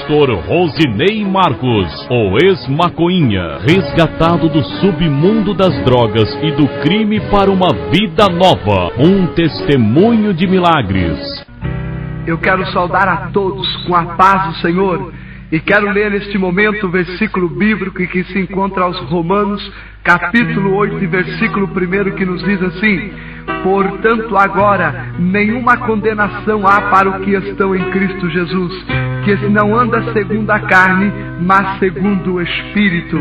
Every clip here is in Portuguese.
pastor Rosinei Marcos, o ex-maconhinha, resgatado do submundo das drogas e do crime para uma vida nova, um testemunho de milagres. Eu quero saudar a todos com a paz do Senhor e quero ler neste momento o versículo bíblico que se encontra aos Romanos, capítulo 8, versículo 1, que nos diz assim: portanto agora nenhuma condenação há para os que estão em Cristo Jesus, que não anda segundo a carne, mas segundo o Espírito.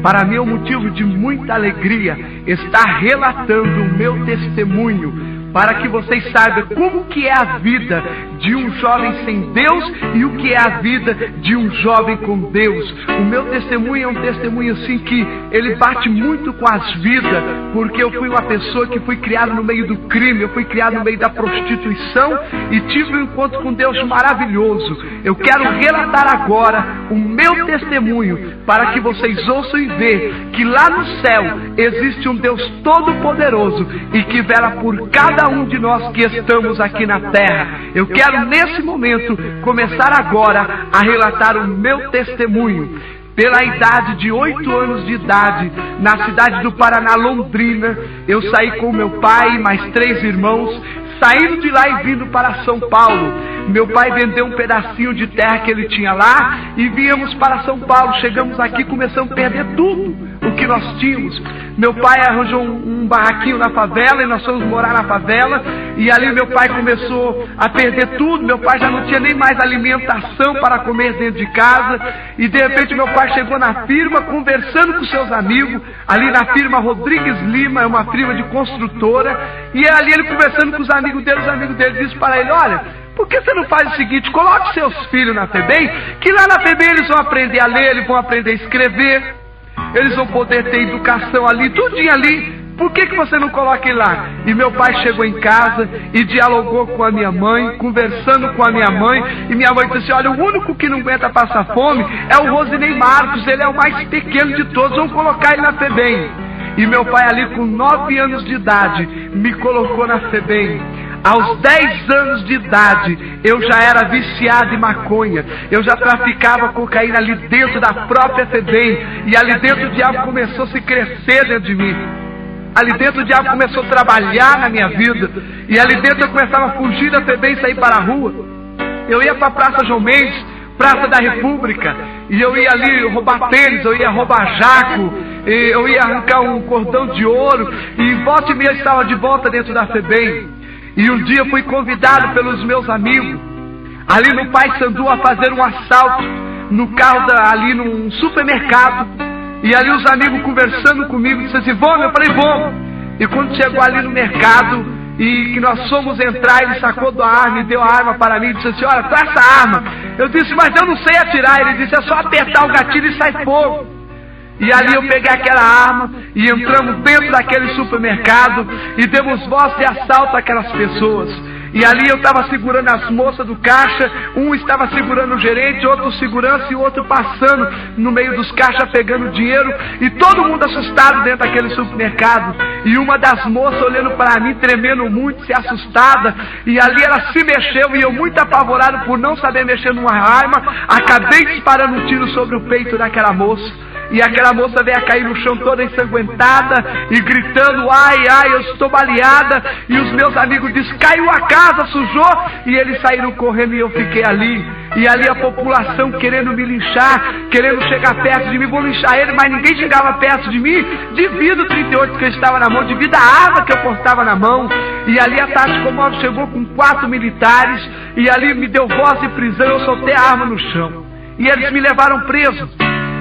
Para mim é um motivo de muita alegria estar relatando o meu testemunho, para que vocês saibam como que é a vida de um jovem sem Deus e o que é a vida de um jovem com Deus. O meu testemunho é um testemunho assim que ele bate muito com as vidas, porque eu fui uma pessoa que fui criada no meio do crime, eu fui criado no meio da prostituição e tive um encontro com Deus maravilhoso. Eu quero relatar agora o meu testemunho para que vocês ouçam e vejam que lá no céu existe um Deus todo-poderoso e que vela por cada um de nós que estamos aqui na terra. Eu quero nesse momento começar agora a relatar o meu testemunho. Pela idade de 8 anos de idade, na cidade do Paraná, Londrina, eu saí com meu pai e mais 3 irmãos, saindo de lá e vindo para São Paulo. Meu pai vendeu um pedacinho de terra que ele tinha lá e viemos para São Paulo. Chegamos aqui e começamos a perder tudo o que nós tínhamos. Meu pai arranjou um barraquinho na favela e nós fomos morar na favela. E ali meu pai começou a perder tudo. Meu pai já não tinha nem mais alimentação para comer dentro de casa. E de repente meu pai chegou na firma conversando com seus amigos. Ali na firma Rodrigues Lima, é uma firma de construtora. E ali ele conversando com os amigos dele disse para ele: olha, por que você não faz o seguinte, coloque seus filhos na FEBEM, que lá na FEBEM eles vão aprender a ler, eles vão aprender a escrever, eles vão poder ter educação ali, tudinho ali. Por que você não coloca ele lá? E meu pai chegou em casa e dialogou com a minha mãe, conversando com a minha mãe, e minha mãe disse: olha, o único que não aguenta passar fome é o Rosinei Marcos, ele é o mais pequeno de todos, vamos colocar ele na FEBEM. E meu pai ali com 9 anos de idade me colocou na FEBEM. Aos 10 anos de idade, eu já era viciado em maconha. Eu já traficava cocaína ali dentro da própria FEBEM. E ali dentro o diabo começou a se crescer dentro de mim. Ali dentro o diabo começou a trabalhar na minha vida. E ali dentro eu começava a fugir da FEBEM e sair para a rua. Eu ia para a Praça João Mendes, Praça da República. E eu ia ali roubar tênis, eu ia roubar jaco, eu ia arrancar um cordão de ouro. E volta e meia eu estava de volta dentro da FEBEM. E um dia fui convidado pelos meus amigos, ali no Paissandu, a fazer um assalto no carro ali num supermercado. E ali os amigos conversando comigo, disseram assim: vamos? Eu falei: vamos. E quando chegou ali no mercado e que nós fomos entrar, ele sacou da arma e deu a arma para mim e disse assim: olha, traz essa arma. Eu disse: mas eu não sei atirar. Ele disse: é só apertar o gatilho e sai fogo. E ali eu peguei aquela arma e entramos dentro daquele supermercado e demos voz de assalto àquelas pessoas. E ali eu estava segurando as moças do caixa, um estava segurando o gerente, outro segurança e o outro passando no meio dos caixas pegando dinheiro, e todo mundo assustado dentro daquele supermercado. E uma das moças olhando para mim, tremendo muito, se assustada, e ali ela se mexeu e eu, muito apavorado por não saber mexer numa arma, acabei disparando um tiro sobre o peito daquela moça. E aquela moça veio a cair no chão toda ensanguentada e gritando: ai, ai, eu estou baleada. E os meus amigos disseram: caiu a casa, sujou. E eles saíram correndo e eu fiquei ali. E ali a população querendo me linchar, querendo chegar perto de mim. Vou linchar ele, mas ninguém chegava perto de mim, devido ao 38 que eu estava na mão, devido à arma que eu portava na mão. E ali a Tática Móvel chegou com 4 militares e ali me deu voz de prisão. Eu soltei a arma no chão e eles me levaram preso.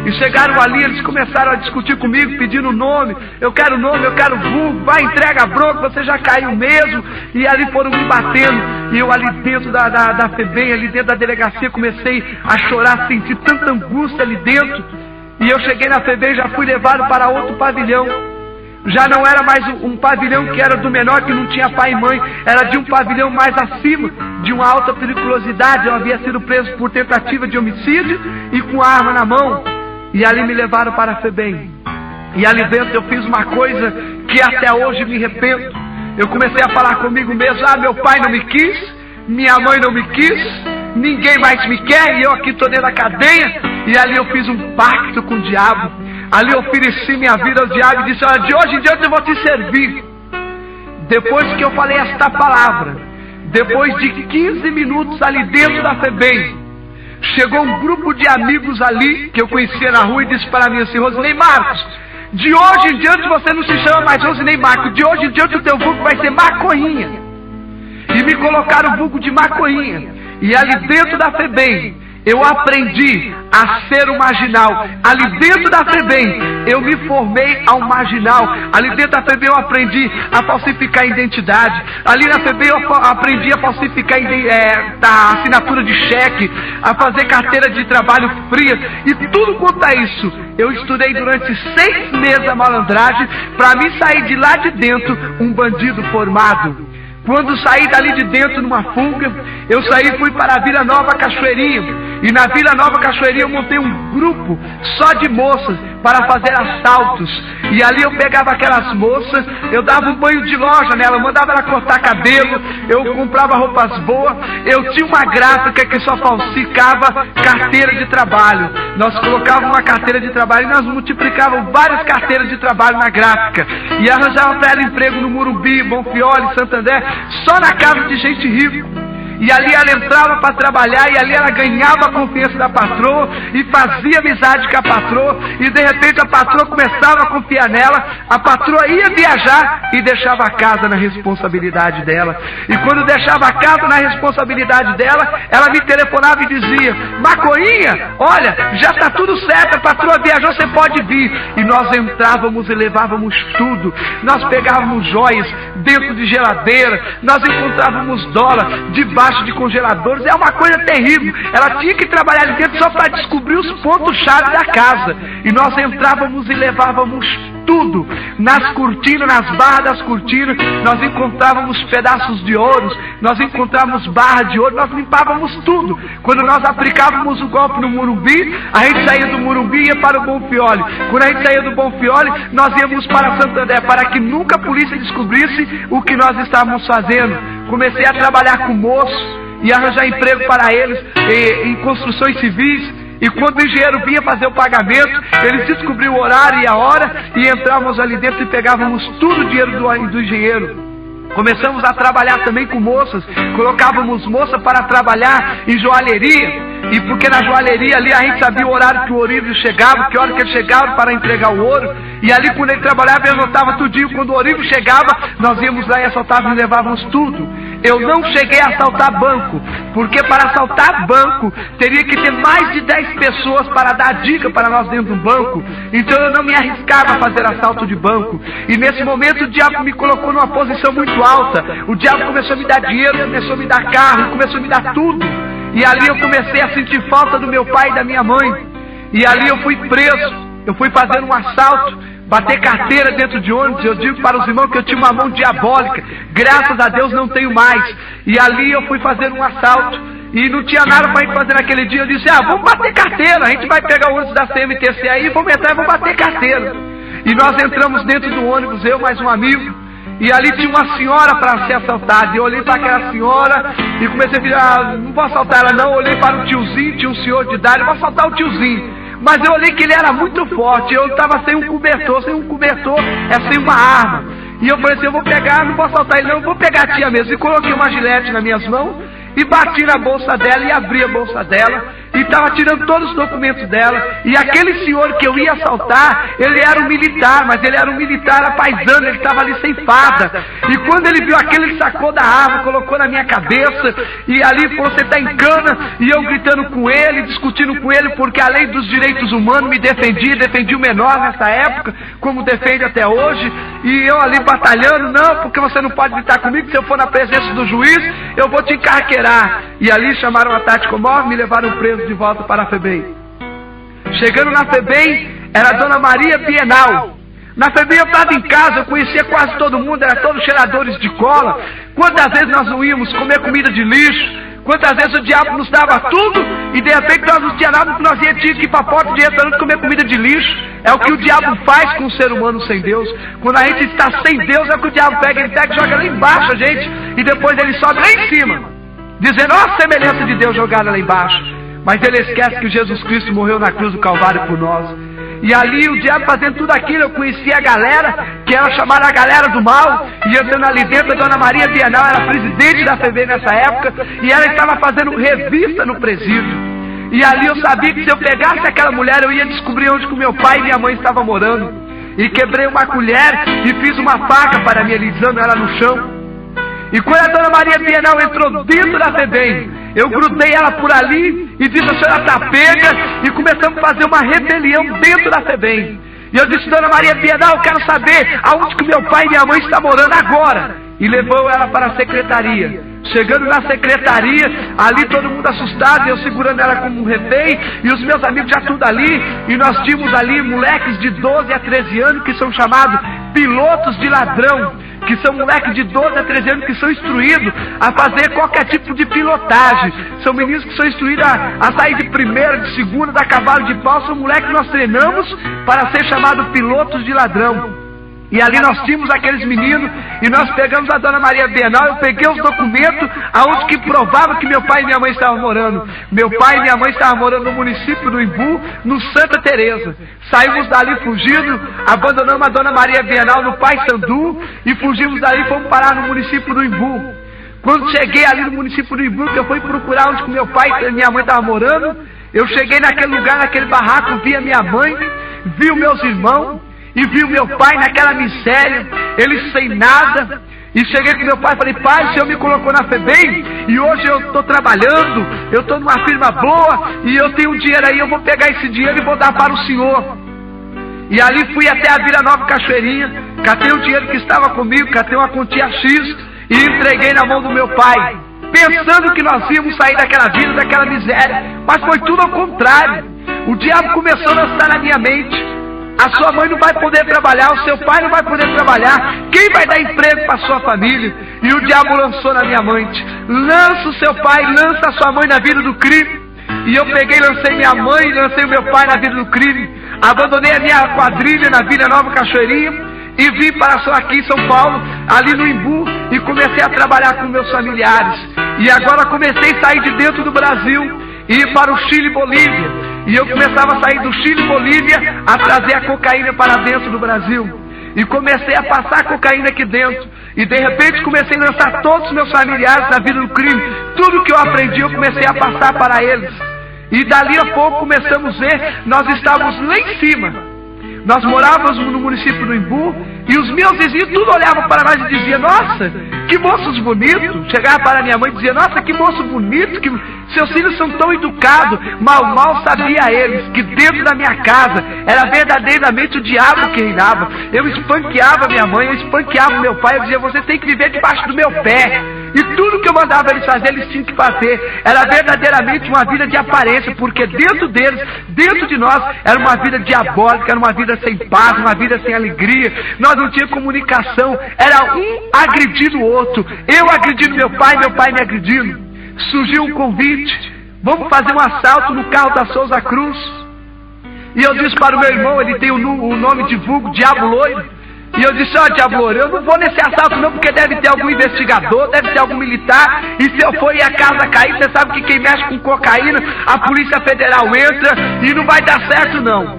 E chegaram ali, eles começaram a discutir comigo, pedindo nome. Eu quero nome, eu quero vulgo, vai, entrega a bronca, você já caiu mesmo. E ali foram me batendo. E eu ali dentro da FEBEM, ali dentro da delegacia, comecei a chorar, senti tanta angústia ali dentro. E eu cheguei na FEBEM, já fui levado para outro pavilhão. Já não era mais um pavilhão que era do menor, que não tinha pai e mãe. Era de um pavilhão mais acima, de uma alta periculosidade. Eu havia sido preso por tentativa de homicídio e com a arma na mão. E ali me levaram para a FEBEM. E ali dentro eu fiz uma coisa que até hoje me arrependo. Eu comecei a falar comigo mesmo: ah, meu pai não me quis, minha mãe não me quis, ninguém mais me quer, e eu aqui estou dentro da cadeia. E ali eu fiz um pacto com o diabo. Ali eu ofereci minha vida ao diabo e disse: olha, de hoje em diante eu vou te servir. Depois que eu falei esta palavra, depois de 15 minutos ali dentro da FEBEM, chegou um grupo de amigos ali, que eu conhecia na rua, e disse para mim assim: Rosinei Marcos, de hoje em diante você não se chama mais Rosinei Marcos, de hoje em diante o teu vulgo vai ser Maconhinha. E me colocaram o vulgo de Maconhinha. E ali dentro da FEBEM, eu aprendi a ser um marginal. Ali dentro da FEBEM, eu me formei a um marginal. Ali dentro da FEBEM eu aprendi a falsificar identidade. Ali na FEBEM eu aprendi a falsificar a assinatura de cheque, a fazer carteira de trabalho fria. E tudo quanto é isso, eu estudei durante 6 meses a malandragem para mim sair de lá de dentro um bandido formado. Quando saí dali de dentro numa fuga, eu saí e fui para a Vila Nova Cachoeirinha. E na Vila Nova Cachoeirinha eu montei um grupo só de moças para fazer assaltos. E ali eu pegava aquelas moças, eu dava um banho de loja nela, eu mandava ela cortar cabelo, eu comprava roupas boas. Eu tinha uma gráfica que só falsificava carteira de trabalho. Nós colocávamos uma carteira de trabalho e nós multiplicávamos várias carteiras de trabalho na gráfica. E arranjava para ela emprego no Morumbi, Bonfioli, Santander, só na casa de gente rica. E ali ela entrava para trabalhar, e ali ela ganhava a confiança da patroa, e fazia amizade com a patroa, e de repente a patroa começava a confiar nela, a patroa ia viajar e deixava a casa na responsabilidade dela. E quando deixava a casa na responsabilidade dela, ela me telefonava e dizia: Maconhinha, olha, já está tudo certo, a patroa viajou, você pode vir. E nós entrávamos e levávamos tudo. Nós pegávamos joias dentro de geladeira, nós encontrávamos dólar debaixo de congeladores. É uma coisa terrível. Ela tinha que trabalhar ali dentro só para descobrir os pontos-chave da casa. E nós entrávamos e levávamos tudo. Nas cortinas, nas barras das cortinas, nós encontrávamos pedaços de ouros, nós encontrávamos barra de ouro, nós limpávamos tudo. Quando nós aplicávamos o golpe no Morumbi, a gente saía do Morumbi e ia para o Bonfioli. Quando a gente saía do Bonfioli, nós íamos para Santander, para que nunca a polícia descobrisse o que nós estávamos fazendo. Comecei a trabalhar com moços e arranjar emprego para eles em construções civis. E quando o engenheiro vinha fazer o pagamento, ele descobriu o horário e a hora, e entrávamos ali dentro e pegávamos tudo o dinheiro do engenheiro. Começamos a trabalhar também com moças, colocávamos moça para trabalhar em joalheria. E porque na joalheria ali a gente sabia o horário que o Orível chegava, que hora que ele chegava para entregar o ouro. E ali quando ele trabalhava, ele anotava tudinho. Quando o Orível chegava, nós íamos lá e assaltávamos e levávamos tudo. Eu não cheguei a assaltar banco, porque para assaltar banco, teria que ter mais de 10 pessoas para dar dica para nós dentro do banco. Então eu não me arriscava a fazer assalto de banco. E nesse momento o diabo me colocou numa posição muito alta. O diabo começou a me dar dinheiro, começou a me dar carro, começou a me dar tudo. E ali eu comecei a sentir falta do meu pai e da minha mãe. E ali eu fui preso. Eu fui fazendo um assalto, bater carteira dentro de ônibus. Eu digo para os irmãos que eu tinha uma mão diabólica. Graças a Deus não tenho mais. E ali eu fui fazer um assalto. E não tinha nada para a gente fazer naquele dia. Eu disse: vamos bater carteira. A gente vai pegar o ônibus da CMTC aí, vamos entrar e vamos bater carteira. E nós entramos dentro do ônibus, eu mais um amigo. E ali tinha uma senhora para ser assaltada. E eu olhei para aquela senhora e comecei a dizer: não vou assaltar ela não. Eu olhei para o tiozinho, tinha um senhor de idade, eu vou assaltar o tiozinho. Mas eu olhei que ele era muito forte, eu estava sem um cobertor é sem uma arma. E eu falei assim: eu vou pegar, não vou assaltar ele não, eu vou pegar a tia mesmo. E coloquei uma gilete nas minhas mãos e bati na bolsa dela e abri a bolsa dela. E estava tirando todos os documentos dela. E aquele senhor que eu ia assaltar, ele era um militar, mas ele era um militar apaisano, ele estava ali sem farda. E quando ele viu aquilo, ele sacou da arma, colocou na minha cabeça. E ali, você está em cana. E eu gritando com ele, discutindo com ele, porque a lei dos direitos humanos me defendia o menor nessa época, como defende até hoje. E eu ali batalhando: não, porque você não pode gritar comigo, se eu for na presença do juiz, eu vou te encarqueirar. E ali chamaram a tática móvel, me levaram preso de volta para a FEBEM. Chegando na FEBEM, era a Dona Maria Bienal. Na FEBEM eu estava em casa, eu conhecia quase todo mundo, era todos cheiradores de cola. Quantas vezes nós não íamos comer comida de lixo? Quantas vezes o diabo nos dava tudo e de repente nós não tínhamos nada, nós íamos que ir para a porta de restaurante comer comida de lixo. É o que o diabo faz com o ser humano sem Deus. Quando a gente está sem Deus, é o que o diabo pega, ele pega e joga lá embaixo a gente, e depois ele sobe lá em cima. dizendo, ó, a semelhança de Deus jogada lá embaixo. Mas ele esquece que Jesus Cristo morreu na cruz do Calvário por nós. E ali o diabo fazendo tudo aquilo, eu conhecia a galera, que era chamada a galera do mal, e entrando ali dentro, a Dona Maria Bienal era presidente da FEBEM nessa época, e ela estava fazendo revista no presídio. E ali eu sabia que se eu pegasse aquela mulher, eu ia descobrir onde que o meu pai e minha mãe estavam morando. E quebrei uma colher e fiz uma faca para mim, alisando ela no chão. E quando a Dona Maria Bienal entrou dentro da FEBEM, eu grudei ela por ali e disse, a senhora está pega, e começamos a fazer uma rebelião dentro da FEBEM. E eu disse, Dona Maria Bienal, eu quero saber aonde que meu pai e minha mãe estão morando agora. E levou ela para a secretaria. Chegando na secretaria, ali todo mundo assustado, eu segurando ela como um refém, e os meus amigos já tudo ali, e nós tínhamos ali moleques de 12 a 13 anos, que são chamados pilotos de ladrão, que são moleques de 12 a 13 anos que são instruídos a fazer qualquer tipo de pilotagem. São meninos que são instruídos a sair de primeira, de segunda, da cavalo de pau. São moleques que nós treinamos para ser chamados pilotos de ladrão. E ali nós tínhamos aqueles meninos, e nós pegamos a Dona Maria Bienal, eu peguei os documentos aonde que provava que meu pai e minha mãe estavam morando. Meu pai e minha mãe estavam morando no município do Imbu, no Santa Teresa. Saímos dali fugindo, abandonamos a Dona Maria Bienal no Paissandu, e fugimos dali e fomos parar no município do Imbu. Quando cheguei ali no município do Imbu, que eu fui procurar onde que meu pai e minha mãe estavam morando, eu cheguei naquele lugar, naquele barraco, vi a minha mãe, vi os meus irmãos, e vi o meu pai naquela miséria, ele sem nada. E cheguei com meu pai e falei, pai, o senhor me colocou na FEBEM, e hoje eu estou trabalhando, eu estou numa firma boa, e eu tenho um dinheiro aí, eu vou pegar esse dinheiro e vou dar para o senhor. E ali fui até a Vila Nova Cachoeirinha, catei o dinheiro que estava comigo, catei uma quantia X, e entreguei na mão do meu pai, pensando que nós íamos sair daquela vida, daquela miséria. Mas foi tudo ao contrário. O diabo começou a lançar na minha mente, a sua mãe não vai poder trabalhar, o seu pai não vai poder trabalhar, quem vai dar emprego para a sua família? E o diabo lançou na minha mente, lança o seu pai, lança a sua mãe na vida do crime. E eu peguei, lancei minha mãe, lancei o meu pai na vida do crime, abandonei a minha quadrilha na Vila Nova Cachoeirinha e vim para aqui em São Paulo, ali no Imbu, e comecei a trabalhar com meus familiares. E agora comecei a sair de dentro do Brasil e ir para o Chile e Bolívia. E eu começava a sair do Chile e Bolívia a trazer a cocaína para dentro do Brasil. E comecei a passar a cocaína aqui dentro. E de repente comecei a lançar todos os meus familiares na vida do crime. Tudo que eu aprendi eu comecei a passar para eles. E dali a pouco começamos a ver, nós estávamos lá em cima. Nós morávamos no município do Imbu, e os meus vizinhos tudo olhavam para nós e diziam, nossa, que moços bonitos. Chegava para minha mãe e dizia, nossa, que moço bonito, que seus filhos são tão educados. Mal sabia eles que dentro da minha casa era verdadeiramente o diabo que reinava. Eu espanqueava minha mãe, eu espanqueava meu pai, eu dizia, você tem que viver debaixo do meu pé. E tudo que eu mandava eles fazer, eles tinham que fazer. Era verdadeiramente uma vida de aparência, porque dentro deles, dentro de nós, era uma vida diabólica, era uma vida sem paz, uma vida sem alegria. Nós não tínhamos comunicação, era um agredindo o outro. Eu agredindo meu pai me agredindo. Surgiu um convite, vamos fazer um assalto no carro da Souza Cruz. E eu disse para o meu irmão, ele tem o nome de vulgo, Diabo Loiro. E eu disse, ó, Diabo Loiro, eu não vou nesse assalto não, porque deve ter algum investigador, deve ter algum militar, e se eu for e a casa cair, você sabe que quem mexe com cocaína, a Polícia Federal entra, e não vai dar certo não.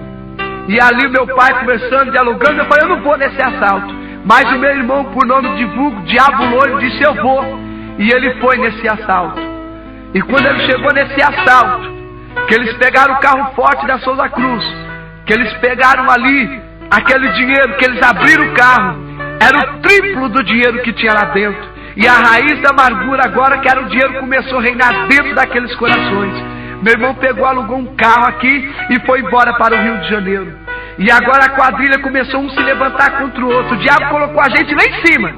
E ali meu pai conversando, dialogando, eu falei, eu não vou nesse assalto. Mas o meu irmão, por nome de vulgo, Diabo Loiro, disse, eu vou. E ele foi nesse assalto. E quando ele chegou nesse assalto, que eles pegaram o carro forte da Souza Cruz, que eles pegaram ali aquele dinheiro, que eles abriram o carro, era o triplo do dinheiro que tinha lá dentro. E a raiz da amargura agora, que era o dinheiro, começou a reinar dentro daqueles corações. Meu irmão pegou, alugou um carro aqui e foi embora para o Rio de Janeiro. E agora a quadrilha começou um se levantar contra o outro. O diabo colocou a gente lá em cima,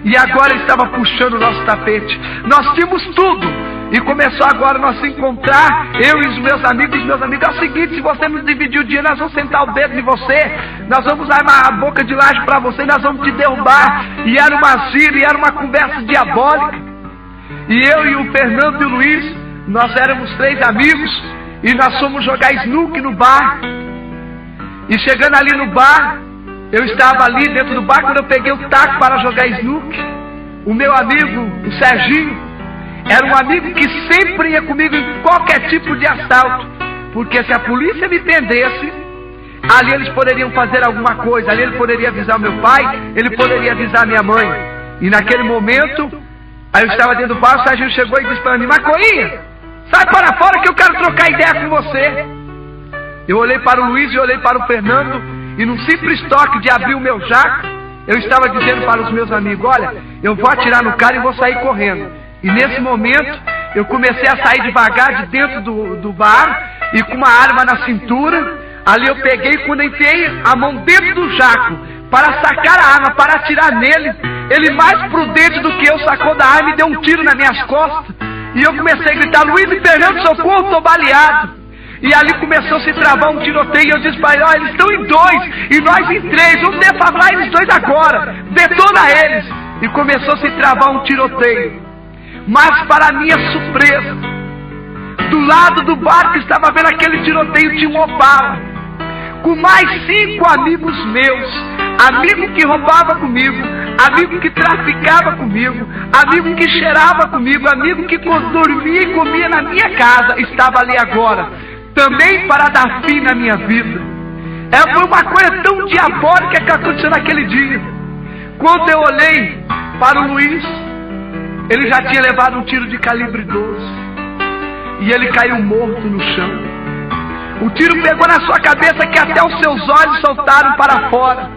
e agora ele estava puxando o nosso tapete. Nós tínhamos tudo, e começou agora nós se encontrar, eu e os meus amigos. É o seguinte, se você não dividir o dinheiro, nós vamos sentar o dedo em você, nós vamos armar a boca de laje para você, nós vamos te derrubar. E era uma gíria, e era uma conversa diabólica. E eu e o Fernando e o Luiz, nós éramos 3 amigos, e nós fomos jogar snook no bar. E chegando ali no bar, eu estava ali dentro do bar, quando eu peguei o taco para jogar snook, o meu amigo, o Serginho, Era um amigo que sempre ia comigo em qualquer tipo de assalto, porque se a polícia me prendesse, ali eles poderiam fazer alguma coisa, ali ele poderia avisar meu pai, ele poderia avisar minha mãe. E naquele momento, aí eu estava dentro do bar, o Serginho chegou e disse para mim: Macoinha, sai para fora que eu quero trocar ideia com você. Eu olhei para o Luiz e olhei para o Fernando, e num simples toque de abrir o meu jaco, eu estava dizendo para os meus amigos: olha, eu vou atirar no cara e vou sair correndo. E nesse momento, eu comecei a sair devagar de dentro do bar, e com uma arma na cintura. Ali eu peguei, quando enfiei a mão dentro do jaco para sacar a arma, para atirar nele, ele mais prudente do que eu sacou da arma e deu um tiro nas minhas costas. E eu comecei a gritar: Luiz e Fernando, socorro, estou baleado. E ali começou a se travar um tiroteio, e eu disse para ele: olha, eles estão em 2 e nós em 3, vamos defablar eles 2 agora, detona eles. E começou a se travar um tiroteio. Mas para minha surpresa, do lado do bar que estava vendo aquele tiroteio tinha um Opala, com mais 5 amigos meus, amigo que roubava comigo, amigo que traficava comigo, amigo que cheirava comigo, amigo que dormia e comia na minha casa, estava ali agora, também para dar fim na minha vida. Foi uma coisa tão diabólica que aconteceu naquele dia. Quando eu olhei para o Luiz, ele já tinha levado um tiro de calibre 12, e ele caiu morto no chão. O tiro pegou na sua cabeça que até os seus olhos saltaram para fora.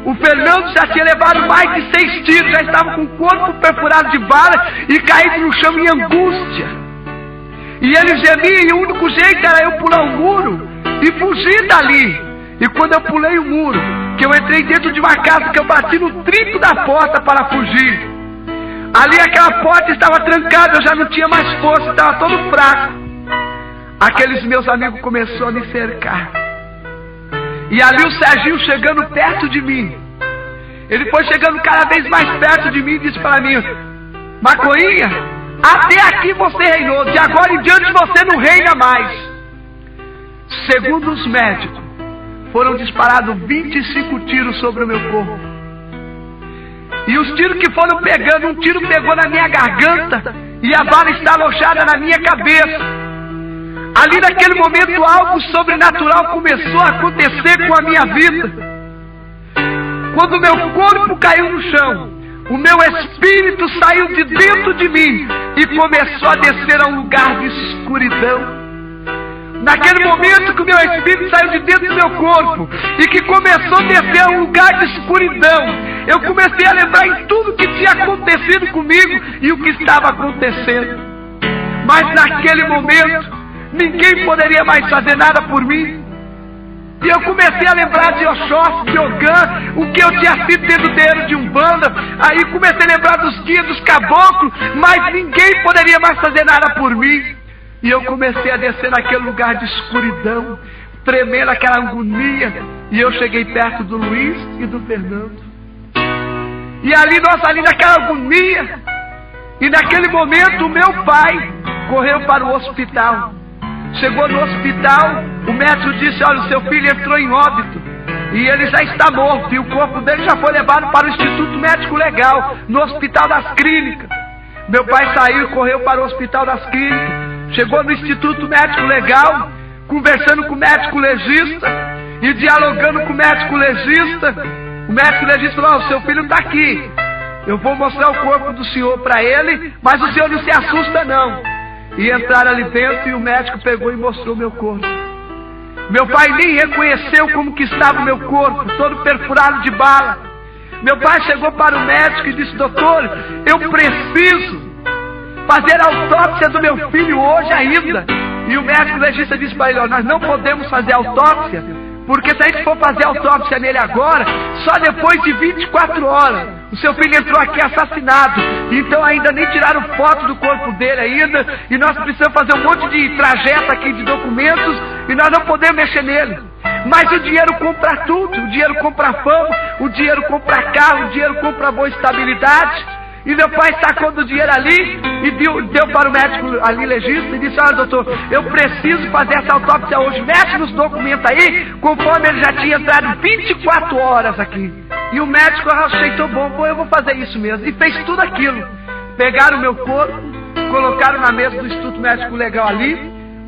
O Fernando já tinha levado mais de 6 tiros, já estava com o corpo perfurado de bala e caído no chão em angústia. E ele gemia, e o único jeito era eu pular o muro e fugir dali. E quando eu pulei o muro, que eu entrei dentro de uma casa, que eu bati no trinco da porta para fugir, ali aquela porta estava trancada, eu já não tinha mais força, estava todo fraco. Aqueles meus amigos começaram a me cercar. E ali o Serginho chegando perto de mim, ele foi chegando cada vez mais perto de mim e disse para mim: Macoinha, até aqui você reinou, de agora em diante você não reina mais. Segundo os médicos, foram disparados 25 tiros sobre o meu corpo. E os tiros que foram pegando, um tiro pegou na minha garganta e a bala está alojada na minha cabeça. Ali naquele momento algo sobrenatural começou a acontecer com a minha vida. Quando o meu corpo caiu no chão, o meu espírito saiu de dentro de mim e começou a descer a um lugar de escuridão. Naquele momento que o meu espírito saiu de dentro do meu corpo e que começou a descer a um lugar de escuridão, eu comecei a lembrar em tudo que tinha acontecido comigo e o que estava acontecendo. Mas naquele momento, ninguém poderia mais fazer nada por mim. E eu comecei a lembrar de Oxóssi, de Ogã, o que eu tinha sido dedo de Umbanda. Aí comecei a lembrar dos dias dos caboclos, mas ninguém poderia mais fazer nada por mim. E eu comecei a descer naquele lugar de escuridão, tremendo aquela agonia. E eu cheguei perto do Luiz e do Fernando. E ali naquela agonia, e naquele momento o meu pai correu para o hospital. Chegou no hospital, o médico disse: olha, o seu filho entrou em óbito e ele já está morto, e o corpo dele já foi levado para o Instituto Médico Legal, no Hospital das Clínicas. Meu pai saiu e correu para o Hospital das Clínicas, chegou no Instituto Médico Legal, conversando com o médico legista e dialogando com o médico legista. O médico legista falou: o seu filho está aqui, eu vou mostrar o corpo do senhor para ele, mas o senhor não se assusta não. E entraram ali dentro e o médico pegou e mostrou meu corpo. Meu pai nem reconheceu como que estava o meu corpo, todo perfurado de bala. Meu pai chegou para o médico e disse: doutor, eu preciso fazer a autópsia do meu filho hoje ainda. E o médico legista disse para ele: nós não podemos fazer autópsia, porque se a gente for fazer autópsia nele agora, só depois de 24 horas. O seu filho entrou aqui assassinado, então ainda nem tiraram foto do corpo dele ainda, e nós precisamos fazer um monte de trajeto aqui de documentos, e nós não podemos mexer nele. Mas o dinheiro compra tudo, o dinheiro compra fama, o dinheiro compra carro, o dinheiro compra boa estabilidade. E meu pai sacou do dinheiro ali e deu para o médico ali legista e disse: olha, doutor, eu preciso fazer essa autópsia hoje, mexe nos documentos aí, conforme ele já tinha entrado 24 horas aqui. E o médico aceitou: bom, eu vou fazer isso mesmo. E fez tudo aquilo. Pegaram o meu corpo, colocaram na mesa do Instituto Médico Legal ali.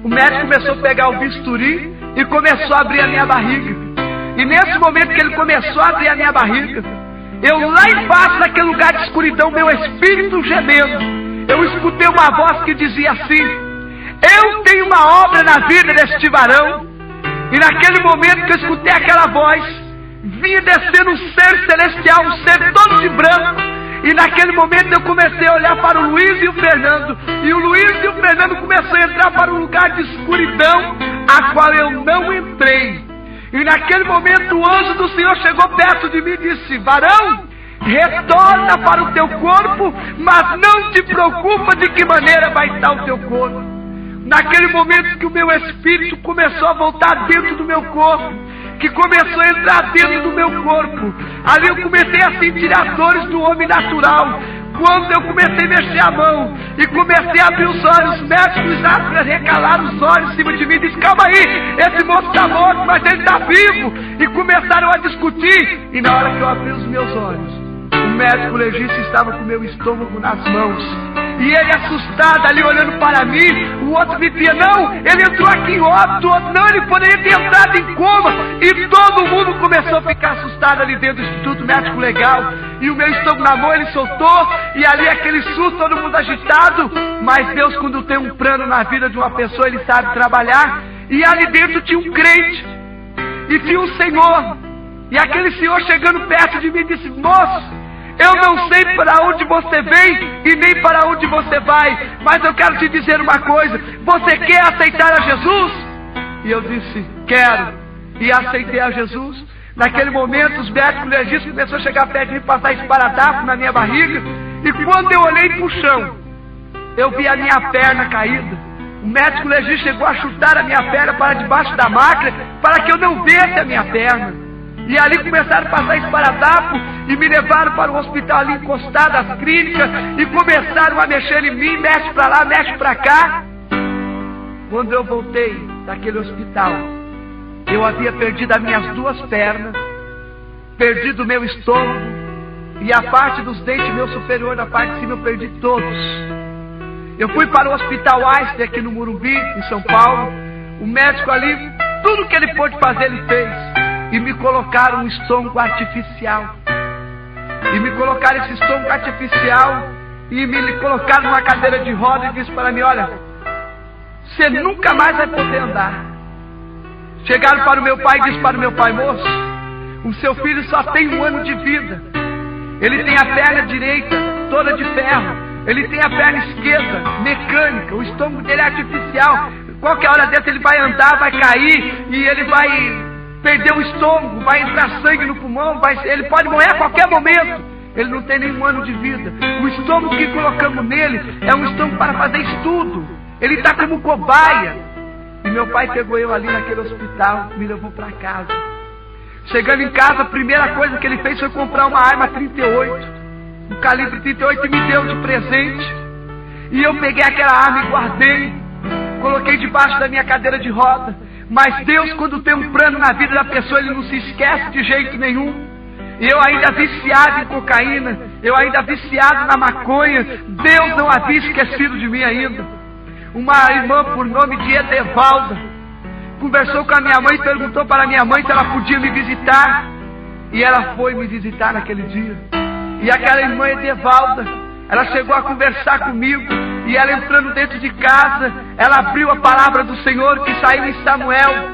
O médico começou a pegar o bisturi e começou a abrir a minha barriga. E nesse momento que ele começou a abrir a minha barriga, eu lá embaixo, naquele lugar de escuridão, meu espírito gemendo, eu escutei uma voz que dizia assim: eu tenho uma obra na vida deste varão. E naquele momento que eu escutei aquela voz, vinha descendo um ser celestial, um ser todo de branco. E naquele momento eu comecei a olhar para o Luiz e o Fernando. E o Luiz e o Fernando começaram a entrar para um lugar de escuridão, a qual eu não entrei. E naquele momento o anjo do Senhor chegou perto de mim e disse: varão, retorna para o teu corpo, mas não te preocupa de que maneira vai estar o teu corpo. Naquele momento que o meu espírito começou a voltar dentro do meu corpo, que começou a entrar dentro do meu corpo, ali eu comecei a sentir as dores do homem natural. Quando eu comecei a mexer a mão e comecei a abrir os olhos, os médicos já recalaram os olhos em cima de mim e disseram: calma aí, esse moço está morto, mas ele está vivo. E começaram a discutir. E na hora que eu abri os meus olhos, o médico legista estava com o meu estômago nas mãos. E ele assustado ali olhando para mim. O outro me dizia: não, ele entrou aqui em óbito. O outro: não, ele poderia ter entrado em coma. E todo mundo começou a ficar assustado ali dentro do Instituto Médico Legal. E o meu estômago na mão, ele soltou. E ali aquele susto, todo mundo agitado. Mas Deus, quando tem um plano na vida de uma pessoa, Ele sabe trabalhar. E ali dentro tinha um crente e tinha um senhor. E aquele senhor chegando perto de mim disse: moço, eu não sei para onde você vem e nem para onde você vai, mas eu quero te dizer uma coisa: você quer aceitar a Jesus? E eu disse: quero. E aceitei a Jesus. Naquele momento os médicos legistas começaram a chegar perto de mim, passar esparadrapo na minha barriga. E quando eu olhei para o chão, eu vi a minha perna caída. O médico legista chegou a chutar a minha perna para debaixo da máquina, para que eu não visse a minha perna. E ali começaram a passar esparadrapo e me levaram para o hospital ali encostado às clínicas e começaram a mexer em mim, mexe para lá, mexe para cá. Quando eu voltei daquele hospital, eu havia perdido as minhas duas pernas, perdido o meu estômago e a parte dos dentes meu superior, na parte de cima, eu perdi todos. Eu fui para o Hospital Einstein aqui no Morumbi, em São Paulo. O médico ali, tudo que ele pôde fazer, ele fez. E me colocaram um estômago artificial. E me colocaram esse estômago artificial e me colocaram numa cadeira de roda e disse para mim: olha, você nunca mais vai poder andar. Chegaram para o meu pai e disse para o meu pai: moço, o seu filho só tem 1 ano de vida. Ele tem a perna direita toda de ferro, ele tem a perna esquerda mecânica, o estômago dele é artificial. Qualquer hora dessa ele vai andar, vai cair e ele vai perder o estômago, vai entrar sangue no pulmão, ele pode morrer a qualquer momento. Ele não tem nem 1 ano de vida. O estômago que colocamos nele é um estômago para fazer estudo. Ele está como cobaia. E meu pai pegou eu ali naquele hospital, me levou para casa. Chegando em casa, a primeira coisa que ele fez foi comprar uma arma 38, um calibre 38, e me deu de presente. E eu peguei aquela arma e guardei, coloquei debaixo da minha cadeira de roda. Mas Deus, quando tem um plano na vida da pessoa, Ele não se esquece de jeito nenhum. E eu ainda viciado em cocaína, eu ainda viciado na maconha, Deus não havia esquecido de mim ainda. Uma irmã por nome de Edevalda conversou com a minha mãe e perguntou para a minha mãe se ela podia me visitar. E ela foi me visitar naquele dia. E aquela irmã Edevalda, ela chegou a conversar comigo. E ela entrando dentro de casa, ela abriu a palavra do Senhor que saiu em Samuel,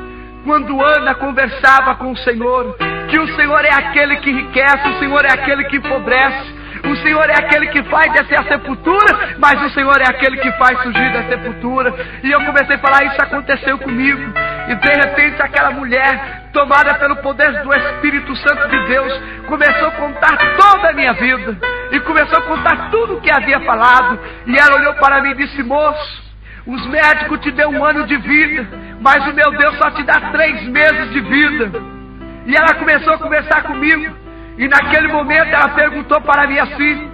quando Ana conversava com o Senhor, que o Senhor é aquele que enriquece, o Senhor é aquele que empobrece, o Senhor é aquele que faz descer a sepultura, mas o Senhor é aquele que faz surgir da sepultura. E eu comecei a falar: isso aconteceu comigo. E de repente aquela mulher, tomada pelo poder do Espírito Santo de Deus, começou a contar toda a minha vida. E começou a contar tudo o que havia falado. E ela olhou para mim e disse: moço, os médicos te dão 1 ano de vida, mas o meu Deus só te dá 3 meses de vida. E ela começou a conversar comigo. E naquele momento ela perguntou para mim assim: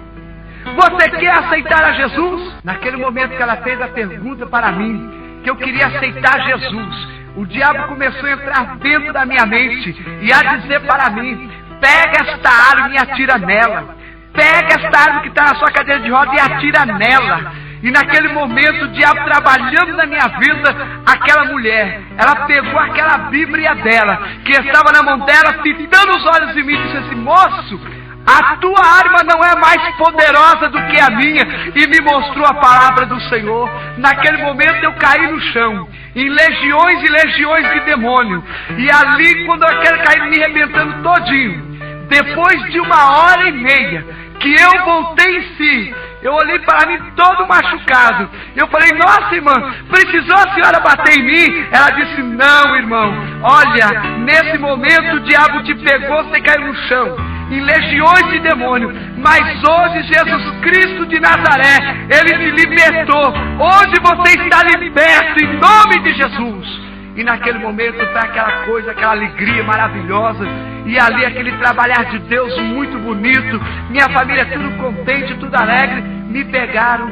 você quer aceitar a Jesus? Naquele momento que ela fez a pergunta para mim, que eu queria aceitar Jesus, o diabo começou a entrar dentro da minha mente e a dizer para mim: pega esta arma e atira nela. Pega esta arma que está na sua cadeira de roda e atira nela. E naquele momento, o diabo trabalhando na minha vida, aquela mulher, ela pegou aquela Bíblia dela, que estava na mão dela, fitando os olhos em mim, e disse assim: moço, a tua arma não é mais poderosa do que a minha, e me mostrou a palavra do Senhor. Naquele momento eu caí no chão, em legiões e legiões de demônio, e ali quando eu quero cair me arrebentando todinho, depois de 1h30 que eu voltei em si, eu olhei para mim todo machucado. Eu falei: nossa, irmã, precisou a senhora bater em mim? Ela disse: não, irmão, olha, nesse momento o diabo te pegou, você caiu no chão, em legiões de demônio, mas hoje Jesus Cristo de Nazaré, Ele te libertou. Hoje você está liberto em nome de Jesus. E naquele momento foi aquela coisa, aquela alegria maravilhosa, e ali aquele trabalhar de Deus muito bonito, minha família tudo contente, tudo alegre. Me pegaram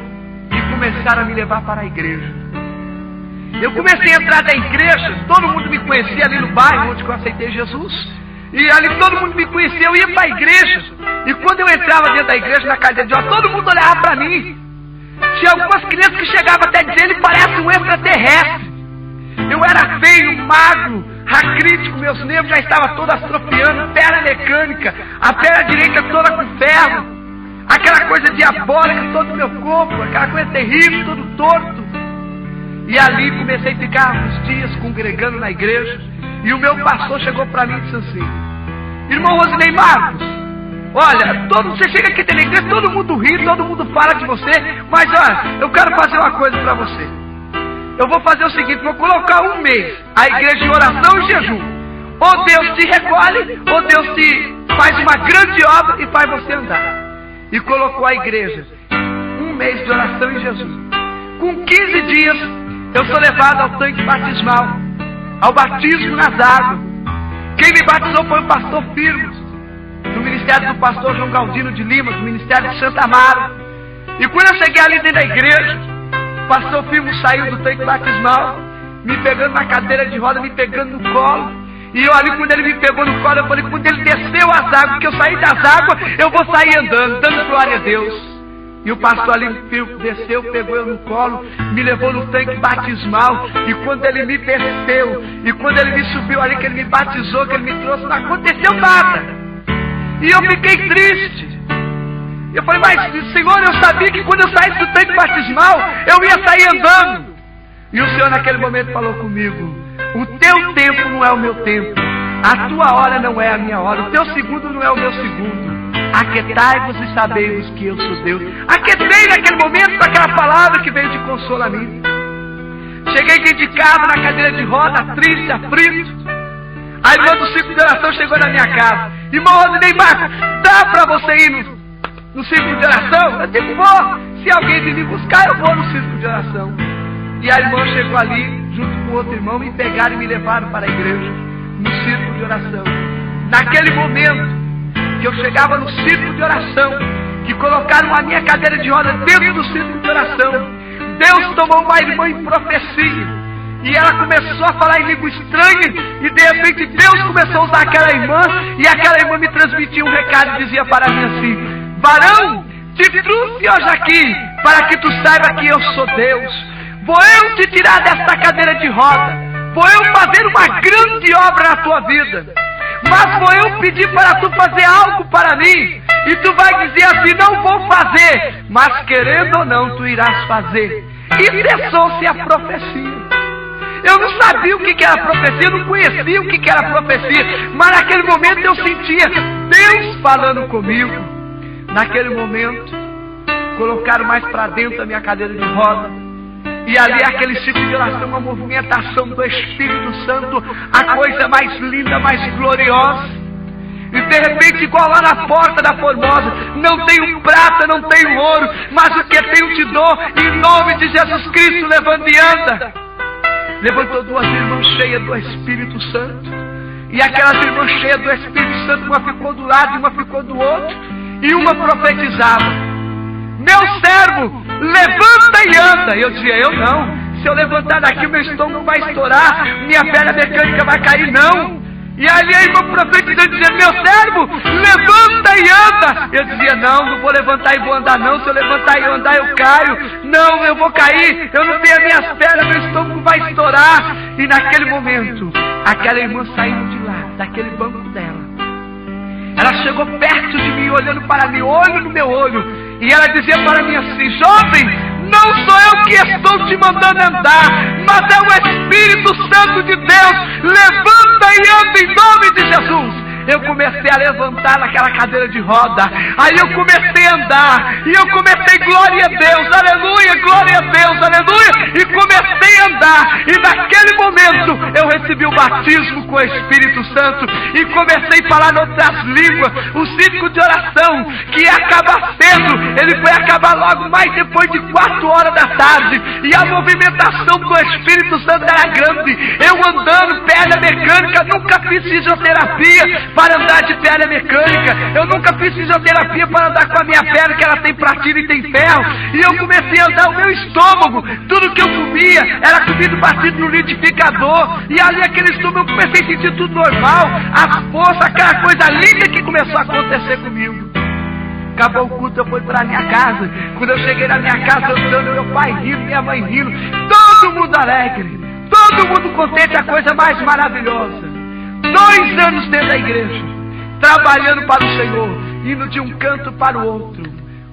e começaram a me levar para a igreja. Eu comecei a entrar na igreja, todo mundo me conhecia ali no bairro onde eu aceitei Jesus, e ali todo mundo me conhecia. Eu ia para a igreja, e quando eu entrava dentro da igreja, na cadeira de rodas, todo mundo olhava para mim. Tinha algumas crianças que chegavam até dizendo: ele parece um extraterrestre. Eu era feio, magro, racrítico, meus nervos já estavam todos atrofiando, perna mecânica, a perna direita toda com ferro, aquela coisa diabólica todo o meu corpo, aquela coisa terrível, todo torto. E ali comecei a ficar uns dias congregando na igreja, e o meu pastor chegou para mim e disse assim: irmão Rosinei Marcos, olha, você chega aqui na igreja, todo mundo ri, todo mundo fala de você, mas olha, eu quero fazer uma coisa para você. Eu vou fazer o seguinte, vou colocar 1 mês a igreja em oração e jejum. Ou Deus te recolhe, ou Deus te faz uma grande obra e faz você andar. E colocou a igreja 1 mês de oração e jejum. Com 15 dias, eu sou levado ao tanque batismal, ao batismo nas águas. Quem me batizou foi o pastor Firmos, do ministério do pastor João Galdino de Lima, do ministério de Santa Amaro. E quando eu cheguei ali dentro da igreja, o pastor Firmo saiu do tanque batismal, me pegando na cadeira de roda, me pegando no colo. E eu ali, quando ele me pegou no colo, eu falei: quando ele desceu as águas, que eu saí das águas, eu vou sair andando, dando glória a Deus. E o pastor ali desceu, pegou eu no colo, me levou no tanque batismal. E quando ele me desceu, e quando ele me subiu ali, que ele me batizou, que ele me trouxe, não aconteceu nada. E eu fiquei triste. Eu falei: mas Senhor, eu sabia que quando eu saísse do tanque batismal, eu ia sair andando. E o Senhor naquele momento falou comigo: o teu tempo não é o meu tempo, a tua hora não é a minha hora, o teu segundo não é o meu segundo. Aquietai-vos e sabei-vos que eu sou Deus. Aquietei naquele momento com aquela palavra que veio de consolo a mim. Cheguei dentro de casa, na cadeira de roda, triste, aflito. A irmã do círculo de oração chegou na minha casa: irmão Rosinei Marcos, dá para você ir no círculo de oração? Eu digo: vou. Se alguém vir me buscar, eu vou no círculo de oração. E a irmã chegou ali, junto com outro irmão, me pegaram e me levaram para a igreja, no círculo de oração. Naquele momento que eu chegava no círculo de oração, que colocaram a minha cadeira de roda dentro do círculo de oração, Deus tomou uma irmã em profecia, e ela começou a falar em língua estranha, e de repente Deus começou a usar aquela irmã, e aquela irmã me transmitia um recado e dizia para mim assim: varão, te trouxe hoje aqui para que tu saiba que eu sou Deus. Vou eu te tirar desta cadeira de roda, vou eu fazer uma grande obra na tua vida, mas vou eu pedir para tu fazer algo para mim, e tu vai dizer assim: não vou fazer, mas querendo ou não, tu irás fazer. E cessou-se a profecia. Eu não sabia o que era profecia, eu não conhecia o que era profecia, mas naquele momento eu sentia Deus falando comigo. Naquele momento, colocaram mais para dentro a minha cadeira de roda, e ali aquele ciclo de oração, uma movimentação do Espírito Santo, a coisa mais linda, mais gloriosa. E de repente, igual lá na porta da Formosa, não tenho prata, não tenho ouro, mas o que tenho te dou, em nome de Jesus Cristo, levanta e anda. Levantou 2 irmãs cheias do Espírito Santo, e aquelas irmãs cheias do Espírito Santo, uma ficou do lado e uma ficou do outro, e uma profetizava: meu servo, levanta e anda. Eu dizia: eu não, se eu levantar daqui o meu estômago vai estourar, minha perna mecânica vai cair, não. E ali a irmã profetizando, dizendo: meu servo, levanta e anda. Eu dizia: não vou levantar e vou andar não. Se eu levantar e andar eu caio. Não, eu vou cair. Eu não tenho as minhas pernas, meu estômago vai estourar. E naquele momento, aquela irmã saiu de lá, daquele banco dela. Ela chegou perto de mim, olhando para mim, olho no meu olho. E ela dizia para mim assim: jovem, não sou eu que estou te mandando andar, mas é o Espírito Santo de Deus. Levanta e anda em nome de Jesus. Eu comecei a levantar naquela cadeira de roda. Aí eu comecei a andar. E eu comecei: glória a Deus, aleluia, glória a Deus, aleluia. E comecei a andar. E naquele momento eu recebi o batismo com o Espírito Santo. E comecei a falar em outras línguas. O círculo de oração, que ia acabar cedo, ele foi acabar logo mais depois de 4 horas da tarde. E a movimentação do Espírito Santo era grande. Eu andando, perna mecânica, nunca fiz fisioterapia para andar de perna mecânica. Eu nunca fiz fisioterapia para andar com a minha perna, que ela tem platina e tem ferro. E eu comecei a andar, o meu estômago, tudo que eu comia era comida batido no liquidificador. E ali aquele estômago eu comecei a sentir tudo normal. As forças, aquela coisa linda que começou a acontecer comigo. Acabou o culto, eu fui para a minha casa. Quando eu cheguei na minha casa, andando, meu pai rindo, minha mãe rindo, todo mundo alegre, todo mundo contente, a coisa mais maravilhosa. 2 anos dentro da igreja, trabalhando para o Senhor, indo de um canto para o outro.